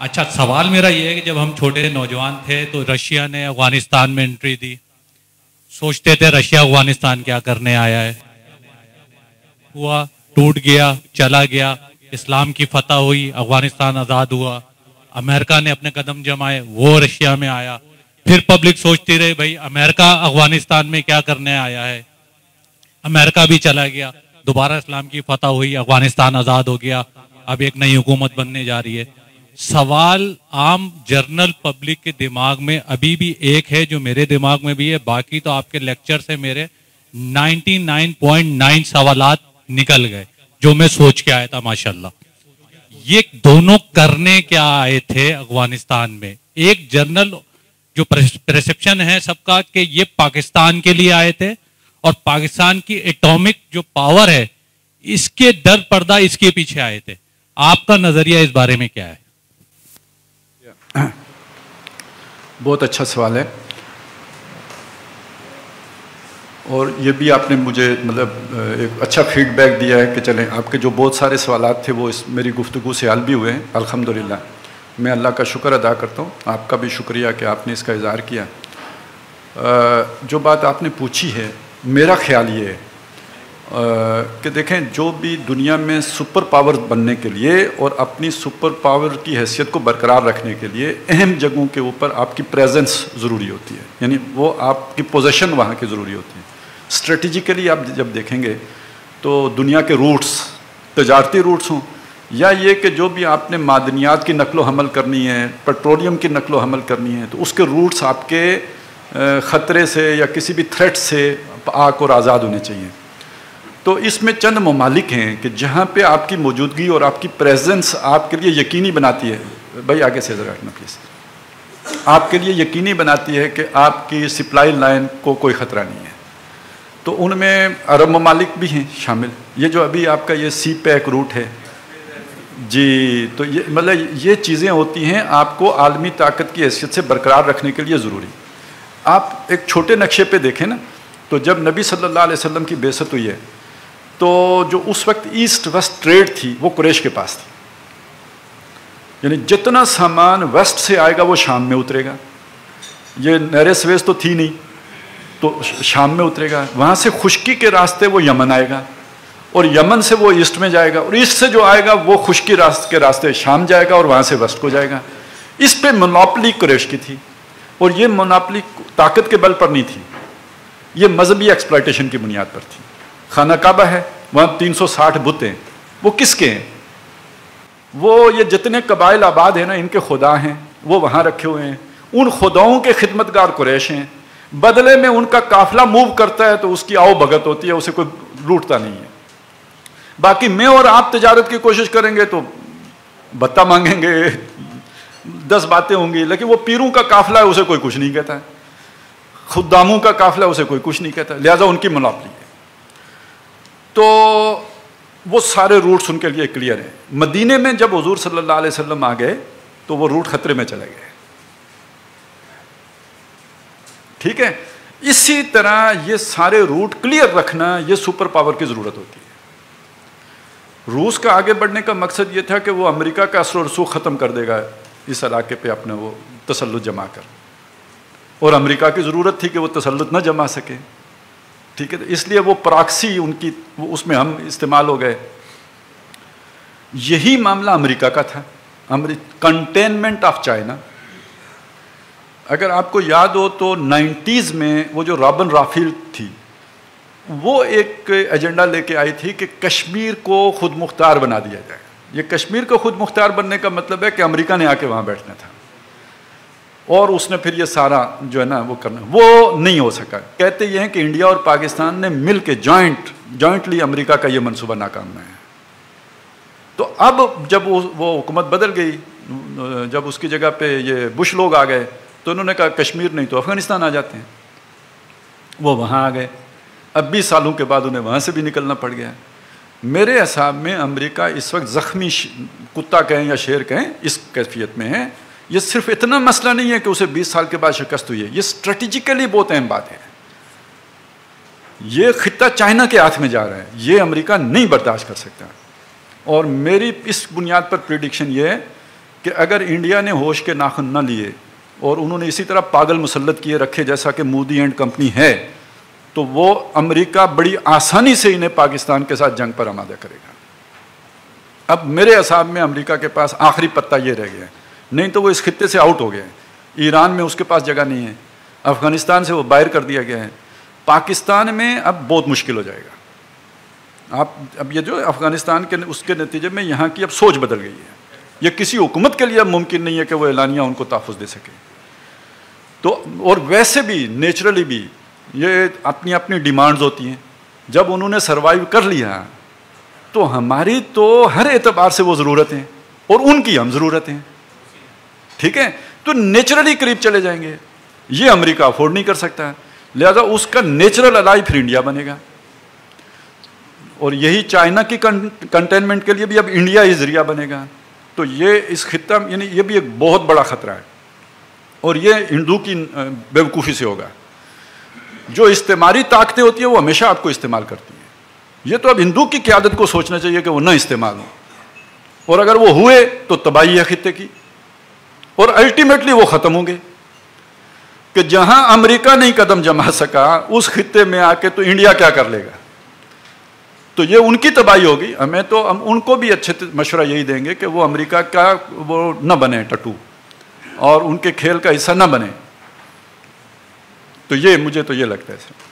اچھا، سوال میرا یہ ہے کہ جب ہم چھوٹے نوجوان تھے تو رشیا نے افغانستان میں انٹری دی، سوچتے تھے رشیا افغانستان کیا کرنے آیا ہے، ہوا، ٹوٹ گیا، چلا گیا، اسلام کی فتح ہوئی، افغانستان آزاد ہوا، امریکہ نے اپنے قدم جمائے، وہ رشیا میں آیا، پھر پبلک سوچتی رہی بھائی امریکہ افغانستان میں کیا کرنے آیا ہے، امریکہ بھی چلا گیا، دوبارہ اسلام کی فتح ہوئی، افغانستان آزاد ہو گیا، اب ایک نئی حکومت بننے جا رہی ہے۔ سوال عام جرنل پبلک کے دماغ میں ابھی بھی ایک ہے جو میرے دماغ میں بھی ہے، باقی تو آپ کے لیکچر سے میرے 99.9 سوالات نکل گئے جو میں سوچ کے آیا تھا ماشاءاللہ۔ یہ دونوں کرنے کیا آئے تھے افغانستان میں؟ ایک جرنل جو پرسپشن ہے سب کا کہ یہ پاکستان کے لیے آئے تھے اور پاکستان کی ایٹامک جو پاور ہے اس کے ڈر پردہ اس کے پیچھے آئے تھے۔ آپ کا نظریہ اس بارے میں کیا ہے؟ بہت اچھا سوال ہے، اور یہ بھی آپ نے مجھے مطلب ایک اچھا فیڈ بیک دیا ہے کہ چلیں آپ کے جو بہت سارے سوالات تھے وہ اس میری گفتگو سے حل بھی ہوئے ہیں الحمدللہ۔ میں اللہ کا شکر ادا کرتا ہوں، آپ کا بھی شکریہ کہ آپ نے اس کا اظہار کیا۔ جو بات آپ نے پوچھی ہے، میرا خیال یہ ہے کہ دیکھیں جو بھی دنیا میں سپر پاور بننے کے لیے اور اپنی سپر پاور کی حیثیت کو برقرار رکھنے کے لیے اہم جگہوں کے اوپر آپ کی پریزنس ضروری ہوتی ہے، یعنی وہ آپ کی پوزیشن وہاں کی ضروری ہوتی ہے۔ اسٹریٹجیکلی آپ جب دیکھیں گے تو دنیا کے روٹس، تجارتی روٹس ہوں یا یہ کہ جو بھی آپ نے معدنیات کی نقل و حمل کرنی ہے، پیٹرولیم کی نقل و حمل کرنی ہے، تو اس کے روٹس آپ کے خطرے سے یا کسی بھی تھریٹ سے پاک اور آزاد ہونے چاہیے۔ تو اس میں چند ممالک ہیں کہ جہاں پہ آپ کی موجودگی اور آپ کی پریزنس آپ کے لیے یقینی بناتی ہے، بھائی آگے سے ذرا ہٹنا پلیز، آپ کے لیے یقینی بناتی ہے کہ آپ کی سپلائی لائن کو کوئی خطرہ نہیں ہے۔ تو ان میں عرب ممالک بھی ہیں شامل، یہ جو ابھی آپ کا یہ سی پیک روٹ ہے جی، تو یہ مطلب یہ چیزیں ہوتی ہیں آپ کو عالمی طاقت کی حیثیت سے برقرار رکھنے کے لیے ضروری۔ آپ ایک چھوٹے نقشے پہ دیکھیں نا، تو جب نبی صلی اللہ علیہ وسلم کی بعثت ہوئی ہے تو جو اس وقت ایسٹ ویسٹ ٹریڈ تھی وہ قریش کے پاس تھی، یعنی جتنا سامان ویسٹ سے آئے گا وہ شام میں اترے گا، یہ نہر سویز تو تھی نہیں تو شام میں اترے گا، وہاں سے خشکی کے راستے وہ یمن آئے گا اور یمن سے وہ ایسٹ میں جائے گا اور ایسٹ سے جو آئے گا وہ خشکی کے راستے شام جائے گا اور وہاں سے ویسٹ کو جائے گا۔ اس پہ مونوپلی قریش کی تھی، اور یہ مونوپلی طاقت کے بل پر نہیں تھی، یہ مذہبی ایکسپلائٹیشن کی بنیاد پر تھی۔ خانہ کعبہ ہے، وہاں 360 بت ہیں، وہ کس کے ہیں؟ وہ یہ جتنے قبائل آباد ہیں نا ان کے خدا ہیں، وہ وہاں رکھے ہوئے ہیں، ان خداؤں کے خدمتگار قریش ہیں، بدلے میں ان کا قافلہ موو کرتا ہے تو اس کی آؤ بھگت ہوتی ہے، اسے کوئی لوٹتا نہیں ہے۔ باقی میں اور آپ تجارت کی کوشش کریں گے تو بتہ مانگیں گے، 10 باتیں ہوں گی، لیکن وہ پیروں کا قافلہ ہے اسے کوئی کچھ نہیں کہتا ہے، خداموں کا قافلہ اسے کوئی کچھ نہیں کہتا، لہذا ان کی مونوپلی ہے۔ تو وہ سارے روٹس ان کے لیے کلیئر ہیں۔ مدینے میں جب حضور صلی اللہ علیہ وسلم آ گئے تو وہ روٹ خطرے میں چلے گئے، ٹھیک ہے۔ اسی طرح یہ سارے روٹ کلیئر رکھنا یہ سپر پاور کی ضرورت ہوتی ہے۔ روس کا آگے بڑھنے کا مقصد یہ تھا کہ وہ امریکہ کا اثر و رسوخ ختم کر دے گا اس علاقے پہ اپنا وہ تسلط جما کر، اور امریکہ کی ضرورت تھی کہ وہ تسلط نہ جما سکے، ٹھیک ہے، اس لیے وہ پراکسی ان کی اس میں ہم استعمال ہو گئے۔ یہی معاملہ امریکہ کا تھا، کنٹینمنٹ آف چائنا۔ اگر آپ کو یاد ہو تو 90s میں وہ جو رابن رافیل تھی وہ ایک ایجنڈا لے کے آئی تھی کہ کشمیر کو خود مختار بنا دیا جائے۔ یہ کشمیر کو خود مختار بننے کا مطلب ہے کہ امریکہ نے آ کے وہاں بیٹھنا تھا، اور اس نے پھر یہ سارا جو ہے نا وہ کرنا، وہ نہیں ہو سکا۔ کہتے یہ ہیں کہ انڈیا اور پاکستان نے مل کے جوائنٹلی امریکہ کا یہ منصوبہ ناکام ہے۔ تو اب جب وہ حکومت بدل گئی، جب اس کی جگہ پہ یہ بش لوگ آ گئے تو انہوں نے کہا کشمیر نہیں تو افغانستان آ جاتے ہیں، وہ وہاں آ گئے۔ اب 20 سالوں کے بعد انہیں وہاں سے بھی نکلنا پڑ گیا۔ میرے حساب میں امریکہ اس وقت زخمی کتا کہیں یا شیر کہیں اس کیفیت میں ہے۔ یہ صرف اتنا مسئلہ نہیں ہے کہ اسے 20 سال کے بعد شکست ہوئی ہے، یہ اسٹریٹجیکلی بہت اہم بات ہے۔ یہ خطہ چائنا کے ہاتھ میں جا رہا ہے، یہ امریکہ نہیں برداشت کر سکتا۔ اور میری اس بنیاد پر پریڈکشن یہ ہے کہ اگر انڈیا نے ہوش کے ناخن نہ لیے اور انہوں نے اسی طرح پاگل مسلط کیے رکھے جیسا کہ مودی اینڈ کمپنی ہے، تو وہ امریکہ بڑی آسانی سے انہیں پاکستان کے ساتھ جنگ پر آمادہ کرے گا۔ اب میرے حساب میں امریکہ کے پاس آخری پتہ یہ رہ گیا ہے، نہیں تو وہ اس خطے سے آؤٹ ہو گیا ہے۔ ایران میں اس کے پاس جگہ نہیں ہے، افغانستان سے وہ باہر کر دیا گیا ہے، پاکستان میں اب بہت مشکل ہو جائے گا۔ اب یہ جو افغانستان کے اس کے نتیجے میں یہاں کی اب سوچ بدل گئی ہے، یہ کسی حکومت کے لیے اب ممکن نہیں ہے کہ وہ اعلانیہ ان کو تحفظ دے سکے۔ تو اور ویسے بھی نیچرلی بھی یہ اپنی اپنی ڈیمانڈز ہوتی ہیں، جب انہوں نے سروائیو کر لیا تو ہماری تو ہر اعتبار سے وہ ضرورت ہیں اور ان کی ہم ضرورت ہیں، ٹھیک ہے، تو نیچرلی قریب چلے جائیں گے۔ یہ امریکہ افورڈ نہیں کر سکتا، لہذا اس کا نیچرل الائی پھر انڈیا بنے گا، اور یہی چائنا کی کنٹینمنٹ کے لیے بھی اب انڈیا ہی ذریعہ بنے گا۔ تو یہ اس خطہ یعنی یہ بھی ایک بہت بڑا خطرہ ہے، اور یہ ہندو کی بیوقوفی سے ہوگا۔ جو استعماری طاقتیں ہوتی ہیں وہ ہمیشہ آپ کو استعمال کرتی ہیں، یہ تو اب ہندو کی قیادت کو سوچنا چاہیے کہ وہ نہ استعمال ہوں، اور اگر وہ ہوئے تو تباہی ہے خطے کی، اور الٹیمیٹلی وہ ختم ہوں گے کہ جہاں امریکہ نہیں قدم جما سکا اس خطے میں آ کے تو انڈیا کیا کر لے گا، تو یہ ان کی تباہی ہوگی۔ ہمیں تو ہم ان کو بھی اچھے مشورہ یہی دیں گے کہ وہ امریکہ کا وہ نہ بنے ٹٹو اور ان کے کھیل کا حصہ نہ بنے۔ تو یہ مجھے تو یہ لگتا ہے سر۔